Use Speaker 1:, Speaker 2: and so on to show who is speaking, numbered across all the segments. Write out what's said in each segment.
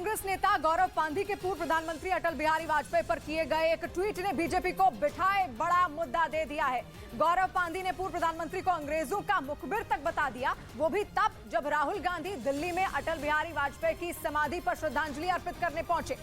Speaker 1: कांग्रेस नेता गौरव पांधी के पूर्व प्रधानमंत्री अटल बिहारी वाजपेयी पर किए गए एक ट्वीट ने बीजेपी को बिठाए बड़ा मुद्दा दे दिया है। गौरव पांधी ने पूर्व प्रधानमंत्री को अंग्रेजों का मुखबिर तक बता दिया, वो भी तब जब राहुल गांधी दिल्ली में अटल बिहारी वाजपेयी की समाधि पर श्रद्धांजलि अर्पित करने पहुंचे,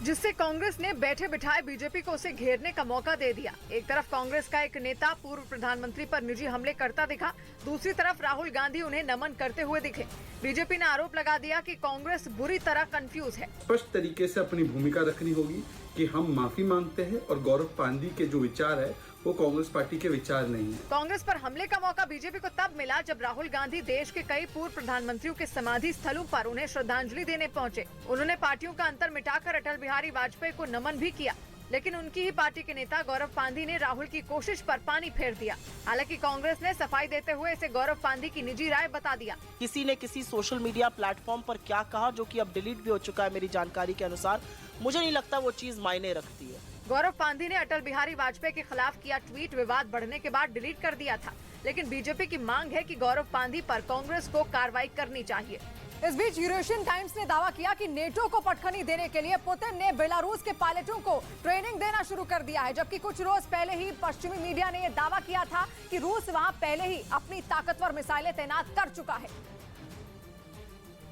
Speaker 1: जिससे कांग्रेस ने बैठे बिठाए बीजेपी को उसे घेरने का मौका दे दिया। एक तरफ कांग्रेस का एक नेता पूर्व प्रधानमंत्री पर निजी हमले करता दिखा, दूसरी तरफ राहुल गांधी उन्हें नमन करते हुए दिखे। बीजेपी ने आरोप लगा दिया कि कांग्रेस बुरी तरह कंफ्यूज है।
Speaker 2: स्पष्ट तरीके से अपनी भूमिका रखनी होगी कि हम माफी मांगते हैं और गौरव पांधी के जो विचार है वो कांग्रेस पार्टी के विचार नहीं है।
Speaker 1: कांग्रेस पर हमले का मौका बीजेपी को तब मिला जब राहुल गांधी देश के कई पूर्व प्रधानमंत्रियों के समाधि स्थलों पर उन्हें श्रद्धांजलि देने पहुंचे। उन्होंने पार्टियों का अंतर मिटाकर अटल बिहारी वाजपेयी को नमन भी किया, लेकिन उनकी ही पार्टी के नेता गौरव पांधी ने राहुल की कोशिश पर पानी फेर दिया। हालांकि कांग्रेस ने सफाई देते हुए इसे गौरव पांधी की निजी राय बता दिया।
Speaker 3: किसी ने किसी सोशल मीडिया प्लेटफॉर्म पर क्या कहा, जो कि अब डिलीट भी हो चुका है मेरी जानकारी के अनुसार, मुझे नहीं लगता वो चीज मायने रखती है।
Speaker 1: गौरव पांधी ने अटल बिहारी वाजपेयी के खिलाफ किया ट्वीट विवाद बढ़ने के बाद डिलीट कर दिया था, लेकिन बीजेपी की मांग है कि गौरव पांधी पर कांग्रेस को कार्रवाई करनी चाहिए। इस बीच यूरोशियन टाइम्स ने दावा किया कि नेटो को पटखनी देने के लिए पुतिन ने बेलारूस के पायलटों को ट्रेनिंग देना शुरू कर दिया है, जबकि कुछ रोज पहले ही पश्चिमी मीडिया ने यह दावा किया था कि रूस वहां पहले ही अपनी ताकतवर मिसाइलें तैनात कर चुका है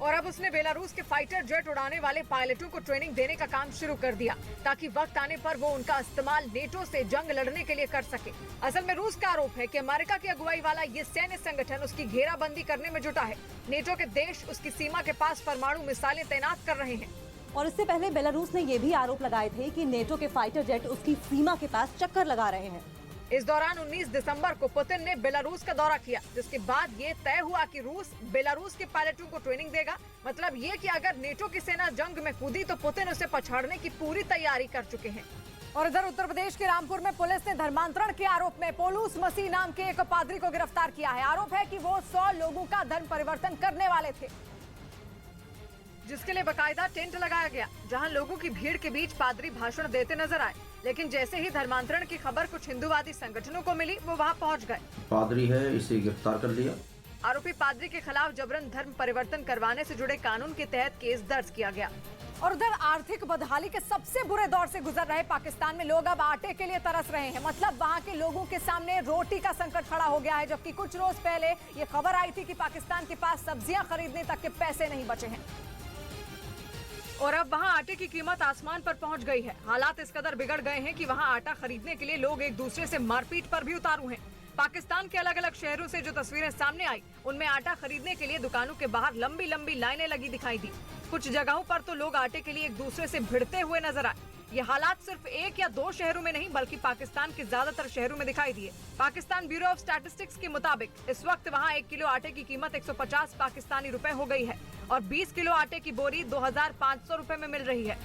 Speaker 1: और अब उसने बेलारूस के फाइटर जेट उड़ाने वाले पायलटों को ट्रेनिंग देने का काम शुरू कर दिया, ताकि वक्त आने पर वो उनका इस्तेमाल नेटो से जंग लड़ने के लिए कर सके। असल में रूस का आरोप है कि अमेरिका की अगुवाई वाला ये सैन्य संगठन उसकी घेराबंदी करने में जुटा है। नेटो के देश उसकी सीमा के पास परमाणु मिसाइलें तैनात कर रहे हैं।
Speaker 4: और इससे पहले बेलारूस ने ये भी आरोप लगाए थे कि नेटो के फाइटर जेट उसकी सीमा के पास चक्कर लगा रहे हैं।
Speaker 1: इस दौरान 19 दिसंबर को पुतिन ने बेलारूस का दौरा किया, जिसके बाद ये तय हुआ कि रूस बेलारूस के पायलटों को ट्रेनिंग देगा। मतलब ये कि अगर नेटो की सेना जंग में कूदी तो पुतिन उसे पछाड़ने की पूरी तैयारी कर चुके हैं। और इधर उत्तर प्रदेश के रामपुर में पुलिस ने धर्मांतरण के आरोप में पोलूस मसीह नाम के एक पादरी को गिरफ्तार किया है। आरोप है कि वो 100 लोगों का धर्म परिवर्तन करने वाले थे, जिसके लिए बकायदा टेंट लगाया गया, जहां लोगों की भीड़ के बीच पादरी भाषण देते नजर आए। लेकिन जैसे ही धर्मांतरण की खबर कुछ हिंदूवादी संगठनों को मिली, वो वहां पहुंच गए।
Speaker 5: पादरी है, इसे गिरफ्तार कर लिया।
Speaker 1: आरोपी पादरी के खिलाफ जबरन धर्म परिवर्तन करवाने से जुड़े कानून के तहत केस दर्ज किया गया। और उधर आर्थिक बदहाली के सबसे बुरे दौर से गुजर रहे पाकिस्तान में लोग अब आटे के लिए तरस रहे हैं। मतलब वहां के लोगों के सामने रोटी का संकट खड़ा हो गया है, जबकि कुछ रोज पहले ये खबर आई थी कि पाकिस्तान के पास सब्जियां खरीदने तक के पैसे नहीं बचे हैं और अब वहां आटे की कीमत आसमान पर पहुंच गई है। हालात इस कदर बिगड़ गए हैं कि वहां आटा खरीदने के लिए लोग एक दूसरे से मारपीट पर भी उतारू हैं। पाकिस्तान के अलग अलग शहरों से जो तस्वीरें सामने आई, उनमें आटा खरीदने के लिए दुकानों के बाहर लंबी लंबी लाइनें लगी दिखाई दी। कुछ जगहों पर तो लोग आटे के लिए एक दूसरे से भिड़ते हुए नजर आए। ये हालात सिर्फ 1 या 2 शहरों में नहीं, बल्कि पाकिस्तान के ज्यादातर शहरों में दिखाई दिए। पाकिस्तान ब्यूरो ऑफ स्टैटिस्टिक्स के मुताबिक इस वक्त वहाँ 1 किलो आटे की कीमत 150 पाकिस्तानी रुपए हो गई है और 20 किलो आटे की बोरी 2500 रुपए में मिल रही है।